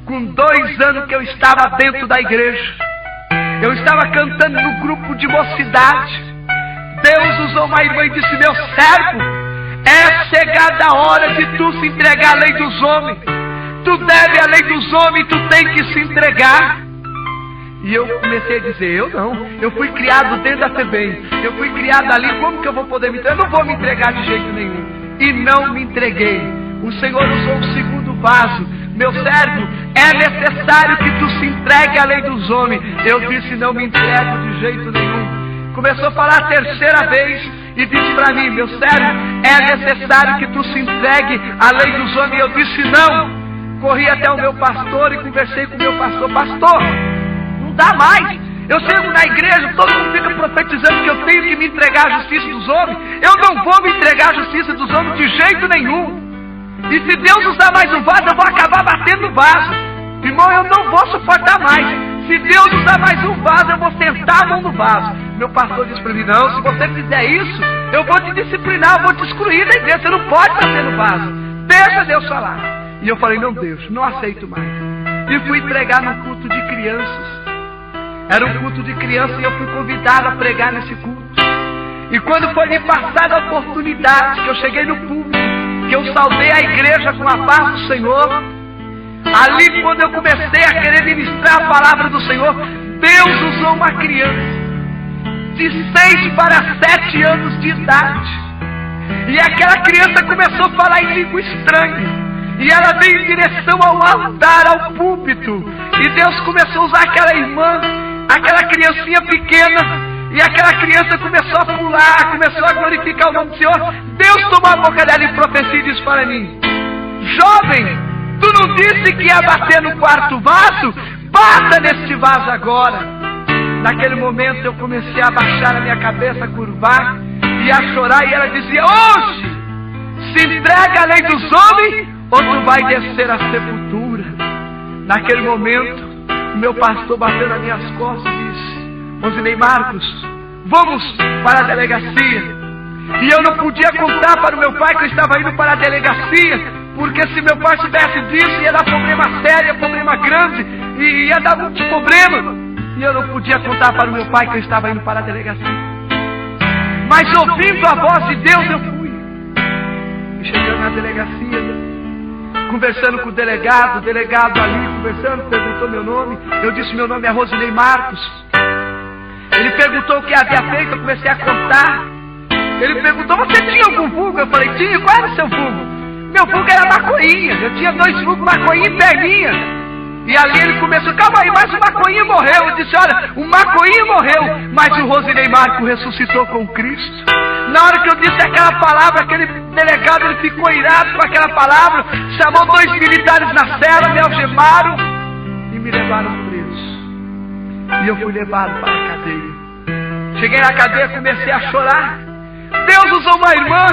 Com 2 anos que eu estava dentro da igreja, eu estava cantando no grupo de mocidade. Deus usou uma irmã e disse: meu servo, é chegada a hora de tu se entregar à lei dos homens. Tu deve a lei dos homens, tu tem que se entregar. E eu comecei a dizer: eu não, eu fui criado dentro da FEBEM, eu fui criado ali, como que eu vou poder me entregar? Eu não vou me entregar de jeito nenhum. E não me entreguei. O Senhor usou o segundo vaso: meu servo, é necessário que tu se entregue à lei dos homens. Eu disse: não me entrego de jeito nenhum. Começou a falar a 3ª vez e disse para mim: meu servo, é necessário que tu se entregue à lei dos homens. Eu disse: não. Corri até o meu pastor e conversei com o meu pastor: pastor, não dá mais. Eu chego na igreja, todo mundo fica profetizando que eu tenho que me entregar à justiça dos homens. Eu não vou me entregar à justiça dos homens de jeito nenhum. E se Deus usar mais um vaso, eu vou acabar batendo no vaso. Irmão, eu não vou suportar mais. Se Deus usar mais um vaso, eu vou sentar a mão no vaso. Meu pastor disse para mim: não, se você fizer isso, eu vou te disciplinar, eu vou te excluir da igreja. Você não pode bater no vaso. Deixa Deus falar. E eu falei: não, Deus, não aceito mais. E fui pregar no culto de crianças. Era um culto de criança e eu fui convidado a pregar nesse culto. E quando foi me passada a oportunidade, que eu cheguei no púlpito, que eu saudei a igreja com a paz do Senhor, ali quando eu comecei a querer ministrar a palavra do Senhor, Deus usou uma criança de 6 para 7 anos de idade. E aquela criança começou a falar em língua estranha. E ela veio em direção ao altar, ao púlpito. E Deus começou a usar aquela irmã, aquela criancinha pequena. E aquela criança começou a pular, começou a glorificar o nome do Senhor. Deus tomou a boca dela em profecia e disse para mim: jovem, tu não disse que ia bater no 4º vaso? Bata neste vaso agora. Naquele momento eu comecei a baixar a minha cabeça, a curvar e a chorar. E ela dizia: oxe, se entrega à lei dos homens ou tu vai descer à sepultura. Naquele momento, o meu pastor bateu nas minhas costas e disse: Rosinei Marcos, vamos para a delegacia. E eu não podia contar para o meu pai que eu estava indo para a delegacia, porque se meu pai soubesse disso, ia dar problema sério, problema grande, e ia dar muito problema. E eu não podia contar para o meu pai que eu estava indo para a delegacia. Mas ouvindo a voz de Deus, eu fui. E chegando na delegacia, conversando com o delegado ali, conversando, perguntou meu nome. Eu disse: meu nome é Rosinei Marcos. Ele perguntou o que havia feito, eu comecei a contar. Ele perguntou: você tinha algum vulgo? Eu falei: tinha. Qual era o seu vulgo? Meu vulgo era maconhinha. Eu tinha 2 vulgos, maconhinha e perninha. E ali ele começou: calma aí, mas o maconhinha morreu. Eu disse: olha, o maconhinha morreu, mas o Rosinei Marcos ressuscitou com Cristo. Na hora que eu disse aquela palavra, aquele delegado, ele ficou irado com aquela palavra, chamou 2 militares na cela, me algemaram e me levaram preso. E eu fui levado para a cadeia. Cheguei na cadeia, comecei a chorar. Deus usou uma irmã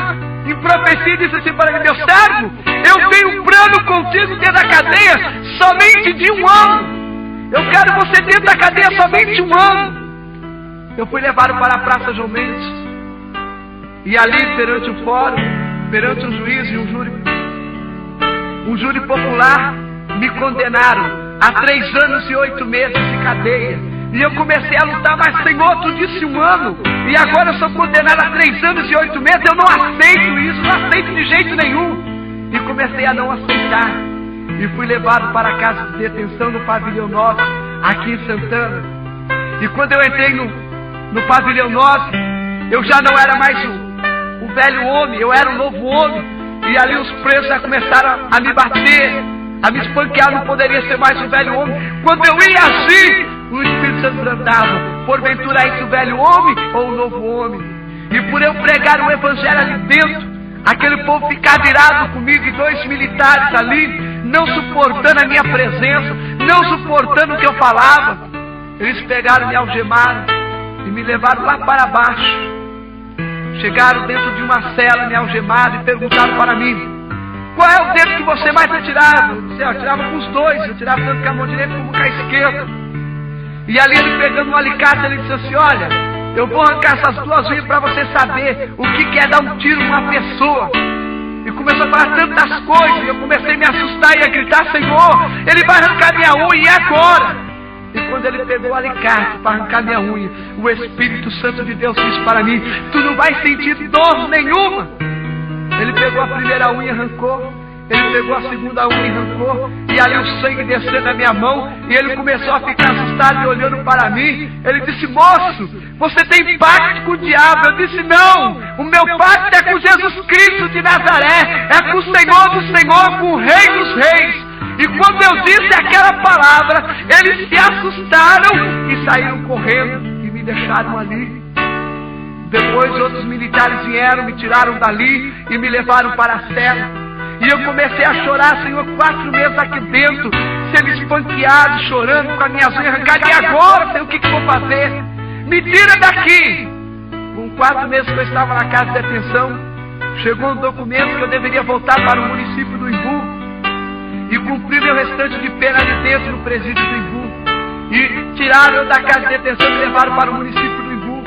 em profecia, disse assim para mim: meu servo, eu tenho um plano contigo dentro da cadeia somente de 1 ano. Eu quero você dentro da cadeia somente 1 ano. Eu fui levado para a Praça João Mendes, e ali perante o fórum, perante um juiz e um júri popular, me condenaram a 3 anos e 8 meses de cadeia. E eu comecei a lutar: mas Senhor, tu disse 1 ano, e agora eu sou condenado a 3 anos e 8 meses, eu não aceito isso, não aceito de jeito nenhum. E comecei a não aceitar, e fui levado para a casa de detenção no Pavilhão 9, aqui em Santana. E quando eu entrei no Pavilhão 9, eu já não era mais o velho homem, eu era um novo homem. E ali os presos já começaram a me bater, a me espanquear, não poderia ser mais o velho homem. Quando eu ia assim, o Espírito Santo cantava: porventura é esse o velho homem ou o novo homem? E por eu pregar o evangelho ali dentro, aquele povo ficar virado comigo, e 2 militares ali, não suportando a minha presença, não suportando o que eu falava, eles pegaram, me algemaram e me levaram lá para baixo. Chegaram dentro de uma cela, me algemaram, e perguntaram para mim: qual é o dedo que você mais atirava? Eu disse: eu tirava com os 2, eu tirava tanto com a mão direita como com a esquerda. E ali ele pegando um alicate, ele disse assim: olha, eu vou arrancar essas 2 unhas para você saber o que é dar um tiro numa pessoa. E começou a falar tantas coisas, e eu comecei a me assustar e a gritar: Senhor, ele vai arrancar minha unha, e agora? E quando ele pegou o alicate para arrancar minha unha, o Espírito Santo de Deus disse para mim: tu não vai sentir dor nenhuma. Ele pegou a primeira unha e arrancou, ele pegou a segunda unha e arrancou, e ali o sangue descendo na minha mão, e ele começou a ficar assustado e olhando para mim. Ele disse: moço, você tem pacto com o diabo? Eu disse: não, o meu pacto é com Jesus Cristo de Nazaré, é com o Senhor do Senhor, com o Rei dos Reis. E quando eu disse aquela palavra, eles se assustaram e saíram correndo e me deixaram ali. Depois outros militares vieram, me tiraram dali e me levaram para a cela. E eu comecei a chorar: Senhor, 4 meses aqui dentro, sendo espanqueado, chorando, com as minhas unhas arrancadas. E agora, Senhor, o que vou fazer? Me tira daqui! Com 4 meses que eu estava na casa de detenção, chegou um documento que eu deveria voltar para o município do Imbu e cumprir meu restante de pena ali dentro no presídio do Imbu. E tiraram eu da casa de detenção e me levaram para o município do Imbu.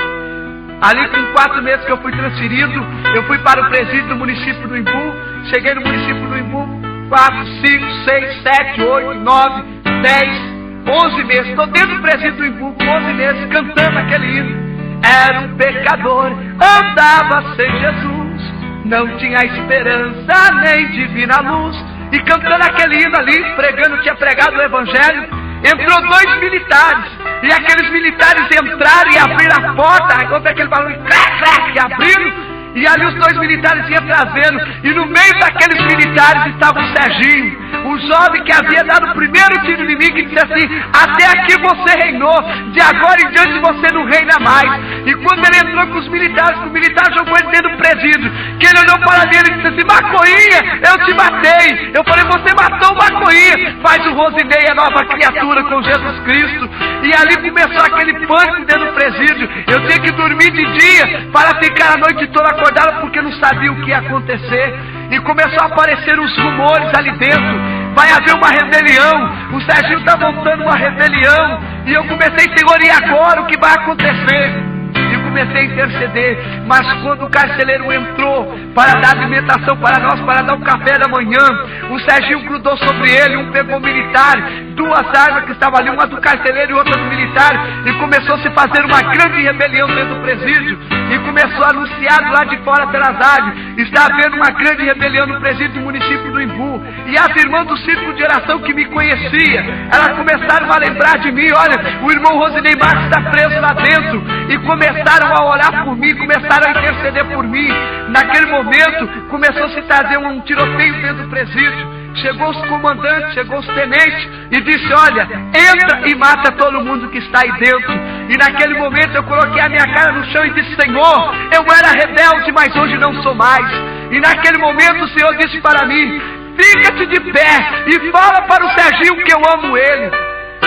Ali com 4 meses que eu fui transferido, eu fui para o presídio do município do Imbu. Cheguei no município do Imbu 4, 5, 6, 7, 8, 9, 10, 11 meses. Estou dentro do presídio do Imbu com 11 meses cantando aquele hino. Era um pecador, andava sem Jesus, não tinha esperança nem divina luz. E cantando aquele hino ali, pregando, tinha pregado o evangelho, entrou 2 militares. E aqueles militares entraram e abriram a porta, enquanto aquele barulho, crac, crac, que abriram. E ali os 2 militares iam trazendo, e no meio daqueles militares estava o Serginho, o jovem que havia dado o primeiro tiro em mim, que disse assim: até aqui você reinou, de agora em diante você não reina mais. E quando ele entrou com os militares, o militar jogou ele dentro do presídio, que ele olhou para ele e disse assim: Macoinha, eu te matei. Eu falei: você matou o Macoinha, faz o Rosinei a nova criatura com Jesus Cristo. E ali começou aquele pânico dentro do presídio. Eu tinha que dormir de dia para ficar a noite toda acordado, porque não sabia o que ia acontecer. E começou a aparecer os rumores ali dentro: vai haver uma rebelião, o Serginho está montando uma rebelião. E eu comecei: Senhor, e agora o que vai acontecer? E comecei a interceder. Mas quando o carcereiro entrou para dar alimentação para nós, para dar o café da manhã, o Serginho grudou sobre ele, um pegou militar, 2 armas que estavam ali, uma do carcereiro e outra do militar, e começou a se fazer uma grande rebelião dentro do presídio. E começou a anunciar lá de fora pelas rádios: está havendo uma grande rebelião no presídio do município do Imbu. E as irmãs do círculo de oração que me conhecia, elas começaram a lembrar de mim: olha, o irmão Rosinei Marques está preso lá dentro. E começaram a orar por mim, começaram a interceder por mim. Naquele momento começou a se trazer um tiroteio dentro do presídio. Chegou os comandantes, chegou os tenentes e disse: olha, entra e mata todo mundo que está aí dentro. E naquele momento eu coloquei a minha cara no chão e disse: Senhor, eu era rebelde, mas hoje não sou mais. E naquele momento o Senhor disse para mim: fica-te de pé e fala para o Serginho que eu amo ele.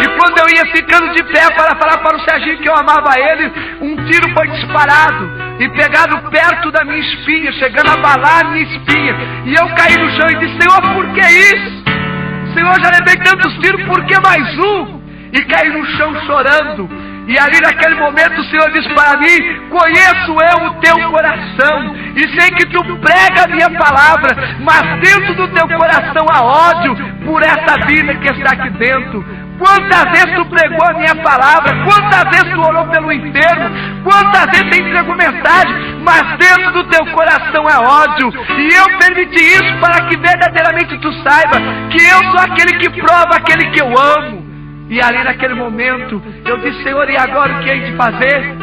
E quando eu ia ficando de pé para falar para o Serginho que eu amava ele, um tiro foi disparado. e pegaram perto da minha espinha, chegando a abalar a minha espinha. E eu caí no chão e disse: Senhor, por que isso? Senhor, já levei tantos tiros, por que mais um? E caí no chão chorando. E ali naquele momento o Senhor disse para mim: conheço eu o teu coração, e sei que tu prega a minha palavra, mas dentro do teu coração há ódio por essa vida que está aqui dentro. Quantas vezes tu pregou a minha palavra, quantas vezes tu orou pelo enfermo, quantas vezes tu entregou mensagem, mas dentro do teu coração é ódio. E eu permiti isso para que verdadeiramente tu saiba que eu sou aquele que prova aquele que eu amo. E ali naquele momento eu disse: Senhor, e agora o que hei de fazer?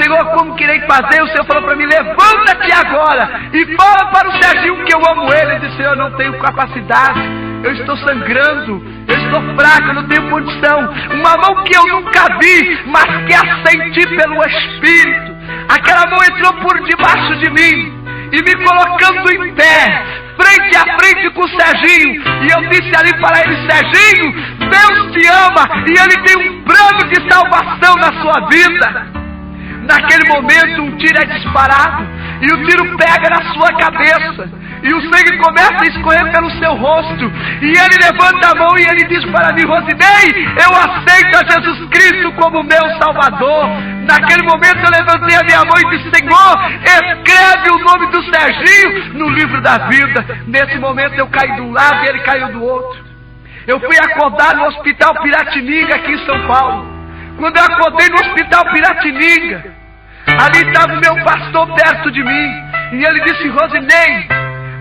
Senhor, como que irei fazer? O Senhor falou para mim: levanta-te agora e fala para o Serginho que eu amo ele. Eu disse: Senhor, eu não tenho capacidade, eu estou sangrando, eu estou fraco, eu não tenho condição. Uma mão que eu nunca vi, mas que a senti pelo Espírito. Aquela mão entrou por debaixo de mim e me colocando em pé, frente a frente com o Serginho. E eu disse ali para ele: Serginho, Deus te ama e Ele tem um plano de salvação na sua vida. Naquele momento um tiro é disparado e o tiro pega na sua cabeça e o sangue começa a escorrer pelo seu rosto. E ele levanta a mão e ele diz para mim: Rosinei, eu aceito a Jesus Cristo como meu Salvador. Naquele momento eu levantei a minha mão e disse: Senhor, escreve o nome do Serginho no livro da vida. Nesse momento eu caí de um lado e ele caiu do outro. Eu fui acordar no Hospital Piratininga aqui em São Paulo. Quando eu acordei no Hospital Piratininga, ali estava o meu pastor perto de mim e ele disse: Rosinei,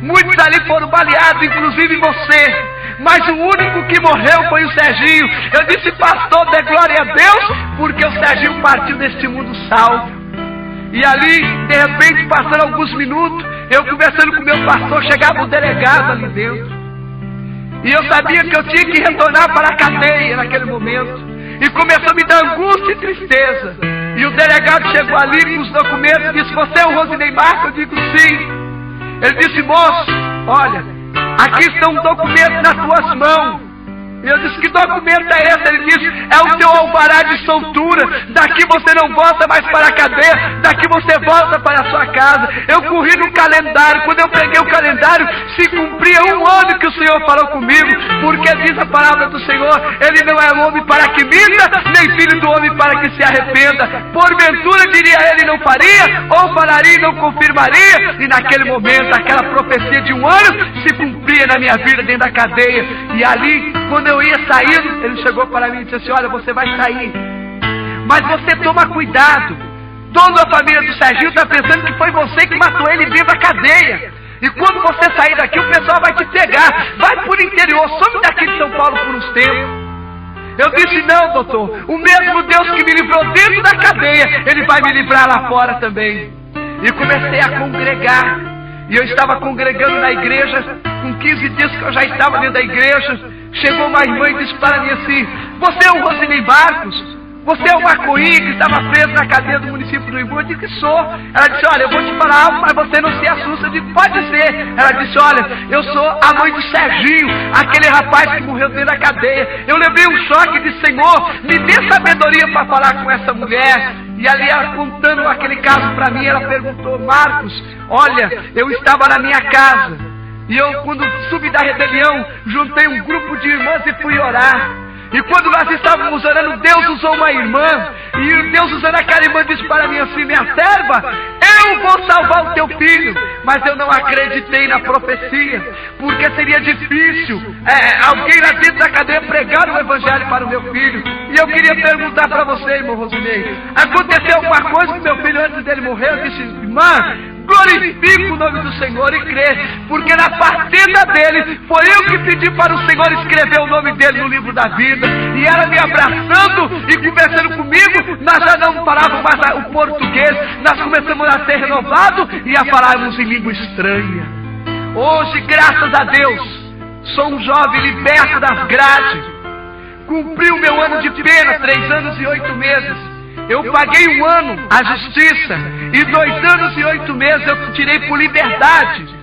muitos ali foram baleados, inclusive você, mas o único que morreu foi o Serginho. Eu disse: pastor, dê glória a Deus, porque o Serginho partiu deste mundo salvo. E ali, de repente, passando alguns minutos, eu conversando com o meu pastor, chegava o delegado ali dentro. E eu sabia que eu tinha que retornar para a cadeia naquele momento. E começou a me dar angústia e tristeza. E o delegado chegou ali com os documentos e disse: você é o Rosinei Marcos? Eu digo: sim. Ele disse: moço, olha, aqui estão documentos nas tuas mãos. E eu disse: que documento é esse? Ele disse: é o teu alvará de soltura. Daqui você não volta mais para a cadeia, daqui você volta para a sua casa. Eu corri no calendário. Quando eu peguei o calendário, se cumpria 1 ano que o Senhor falou comigo, porque diz a palavra do Senhor: Ele não é homem para que minta, nem filho do homem para que se arrependa. Porventura, diria ele, não faria, ou falaria e não confirmaria. E naquele momento, aquela profecia de 1 ano se cumpria na minha vida dentro da cadeia. E ali, quando eu ia saindo, ele chegou para mim e disse assim: olha, você vai sair, mas você toma cuidado. Toda a família do Serginho está pensando que foi você que matou ele dentro da cadeia. E quando você sair daqui, o pessoal vai te pegar. Vai por interior, some daqui de São Paulo por uns tempos. Eu disse: não, doutor, o mesmo Deus que me livrou dentro da cadeia, Ele vai me livrar lá fora também. E comecei a congregar. E eu estava congregando na igreja. Com 15 dias que eu já estava dentro da igreja, chegou uma irmã e disse para mim assim: você é o Rosinei Marcos? Você é o maconhinha que estava preso na cadeia do município do Imbu? Eu disse que sou. Ela disse: olha, eu vou te falar algo, mas você não se assusta. Eu disse: pode ser. Ela disse: olha, eu sou a mãe do Serginho, aquele rapaz que morreu dentro da cadeia. Eu levei um choque e disse: Senhor, me dê sabedoria para falar com essa mulher. E ali ela contando aquele caso para mim, ela perguntou: Marcos, olha, eu estava na minha casa e eu, quando subi da rebelião, juntei um grupo de irmãs e fui orar. E quando nós estávamos orando, Deus usou uma irmã. E Deus usando aquela irmã disse para mim assim: minha serva, eu vou salvar o teu filho. Mas eu não acreditei na profecia, porque seria difícil alguém lá dentro da cadeia pregar o evangelho para o meu filho. E eu queria perguntar para você, irmão Rosinei, aconteceu alguma coisa com meu filho antes dele morrer? Eu disse: irmã, glorifique o nome do Senhor e crê, porque na partida dele foi eu que pedi para o Senhor escrever o nome dele no livro da vida. E ela me abraçando e conversando comigo, nós já não falávamos mais o português, nós começamos a ser renovados e a falarmos em língua estranha. Hoje, graças a Deus, sou um jovem liberto das grades. Cumpri o meu ano de pena, 3 anos e 8 meses. Eu paguei 1 ano à justiça e 2 anos e 8 meses eu tirei por liberdade.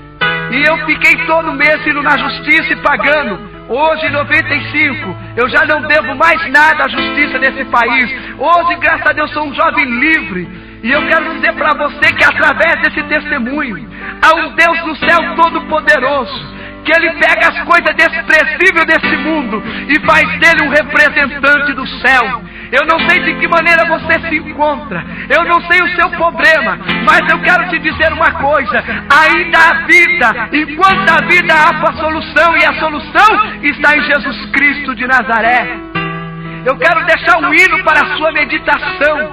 E eu fiquei todo mês indo na justiça e pagando. Hoje, em 95, eu já não devo mais nada à justiça nesse país. Hoje, graças a Deus, sou um jovem livre. E eu quero dizer para você que através desse testemunho, há um Deus no céu todo-poderoso, que Ele pega as coisas desprezíveis desse mundo e faz dele um representante do céu. Eu não sei de que maneira você se encontra, eu não sei o seu problema, mas eu quero te dizer uma coisa: ainda há vida, enquanto há vida há a solução, e a solução está em Jesus Cristo de Nazaré. Eu quero deixar um hino para a sua meditação,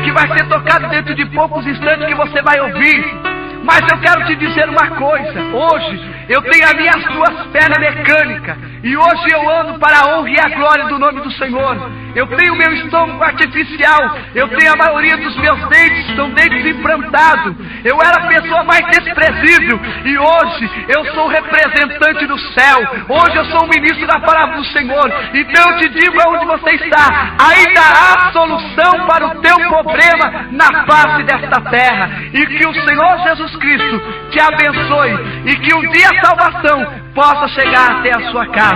que vai ser tocado dentro de poucos instantes, que você vai ouvir. Mas eu quero te dizer uma coisa: hoje eu tenho as minhas duas pernas mecânicas, e hoje eu ando para a honra e a glória do nome do Senhor. Eu tenho meu estômago artificial, eu tenho a maioria dos meus dentes, são dentes implantados. Eu era a pessoa mais desprezível, e hoje eu sou o representante do céu. Hoje eu sou o ministro da palavra do Senhor. Então eu te digo aonde você está: ainda há solução para o teu problema na face desta terra. E que o Senhor Jesus Cristo te abençoe, e que um dia a salvação possa chegar até a sua casa.